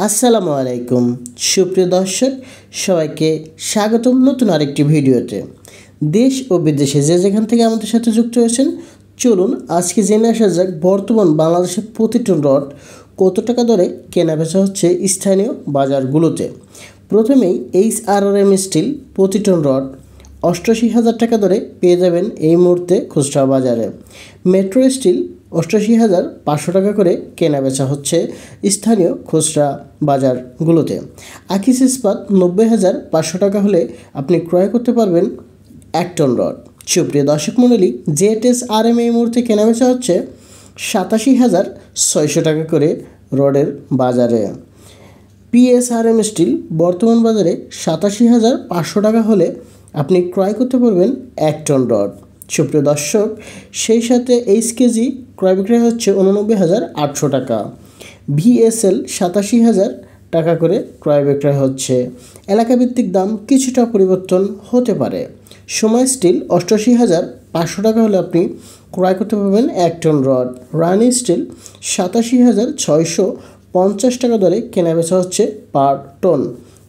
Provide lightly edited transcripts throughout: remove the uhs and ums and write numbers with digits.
আসসালামু আলাইকুম সুপ্রিয় দর্শক, সবাইকে স্বাগতম নতুন আরেকটি ভিডিওতে। দেশ ও বিদেশে যে যেখান থেকে আমাদের সাথে যুক্ত হয়েছেন, চলুন আজকে জেনে আসা যাক বর্তমান বাংলাদেশের প্রতি টন রড কত টাকা দরে কেনাবেচা হচ্ছে স্থানীয় বাজারগুলোতে। প্রথমেই HRRM স্টিল প্রতি টন রড 88,000 টাকা দরে পেয়ে যাবেন এই মুহূর্তে খুচরা বাজারে। মেট্রো স্টিল 88,500 টাকা করে কেনাবেচা হচ্ছে স্থানীয় খুচরা বাজারগুলোতে। আকিস ইস্পাত 90,500 টাকা হলে আপনি ক্রয় করতে পারবেন 1 টন রড। সুপ্রিয় দর্শক মণ্ডলী, ZSRM এই মুহূর্তে কেনাবেচা হচ্ছে 87,600 টাকা করে রডের বাজারে। PSRM স্টিল বর্তমান বাজারে 87,500 টাকা হলে আপনি ক্রয় করতে পারবেন 1 টন রড। সুপ্রিয় দর্শক, সেই সাথে HKG ক্রয় বিক্রয় হচ্ছে 89,800 টাকা। VSL 87,000 টাকা করে ক্রয় বিক্রয় হচ্ছে। এলাকাভিত্তিক দাম কিছুটা পরিবর্তন হতে পারে। সময় স্টিল 88,500 টাকা হলে আপনি ক্রয় করতে পারবেন 1 টন রড। রানি স্টিল 87,650 টাকা দরে কেনাবেচা হচ্ছে পার টন।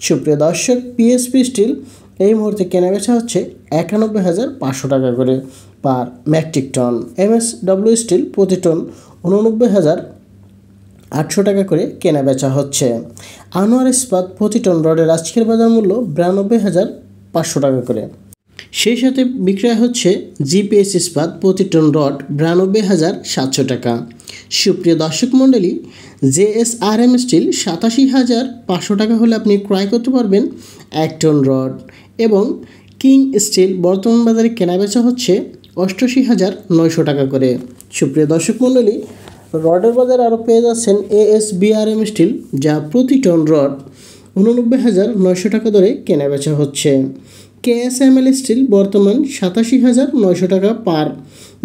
সুপ্রিয় দর্শক, PSP স্টিল এই মুহূর্তে কেনাবেচা হচ্ছে 91,500 টাকা করে পার মেট্রিক টন। MSW স্টিল প্রতি টন 89,800 টাকা করে কেনাবেচা হচ্ছে। আনোয়ার ইস্পাত প্রতি টন রডের আজকের বাজার মূল্য 92,500 টাকা করে। সেই সাথে বিক্রয় হচ্ছে GPS ইস্পাত প্রতি টন রড 92,700 টাকা। সুপ্রিয় দর্শক মণ্ডলী, JSRM স্টিল 87,500 টাকা হলে আপনি ক্রয় করতে পারবেন 1 টন রড। এবং কিং স্টিল বর্তমান বাজারে কেনাবেচা হচ্ছে 88,900 টাকা করে। সুপ্রিয় দর্শক মণ্ডলী, রডের বাজারে আরও পেয়ে যাচ্ছেন ASBRM স্টিল, যা প্রতি টন রড 89,900 টাকা দরে কেনাবেচা হচ্ছে। KSML স্টিল বর্তমান 87,900 টাকা পার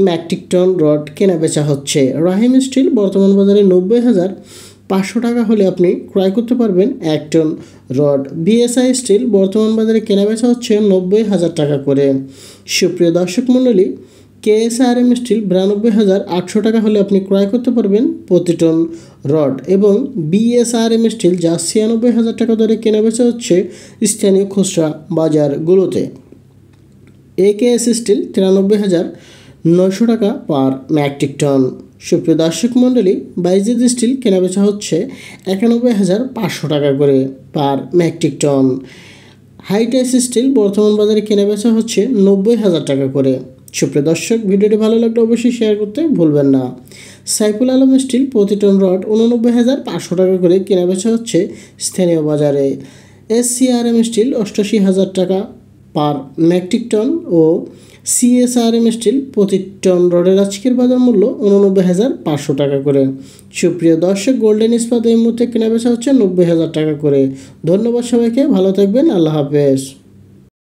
মেট্রিক টন রড কেনাবেচা হচ্ছে। রাহিম স্টিল বর্তমান বাজারে 90,500 টাকা হলে আপনি ক্রয় করতে পারবেন 1 টন রড। BSI স্টিল বর্তমান বাজারে কেনাবেচা হচ্ছে 90,000 টাকা করে। সুপ্রিয় দর্শক মণ্ডলী, KSRM স্টিল 92,800 টাকা হলে আপনি ক্রয় করতে পারবেন প্রতি টন রড। এবং BSRM স্টিল যা 96,000 টাকা দরে কেনাবেচা হচ্ছে স্থানীয় খুচরা বাজারগুলোতে। AKS স্টিল 93,900 টাকা পার মেট্রিক টন। সুপ্রিয় দর্শক মণ্ডলী, বাইজেদ স্টিল কেনাবেচা হচ্ছে 91,500 টাকা করে পার মেট্রিক টন। হাইটাইস স্টিল বর্তমান বাজারে কেনাবেচা হচ্ছে 90,000 টাকা করে। সুপ্রিয় দর্শক, ভিডিওটি ভালো লাগলে অবশ্যই শেয়ার করতে ভুলবেন না। সাইফুল আলম স্টিল প্রতি টন রড 89,500 টাকা করে কেনাবেচা হচ্ছে স্থানীয় বাজারে। SCRM স্টিল 88,000 টাকা পার মেট্রিক টন ও CSRM স্টিল প্রতি টন রডের আজকের বাজার মূল্য 89,500 টাকা করে। সুপ্রিয় দর্শক, গোল্ডেন ইস্পাত এই মুহূর্তে কেনাবেচা হচ্ছে 90,000 টাকা করে। ধন্যবাদ সবাইকে, ভালো থাকবেন, আল্লাহ হাফেজ।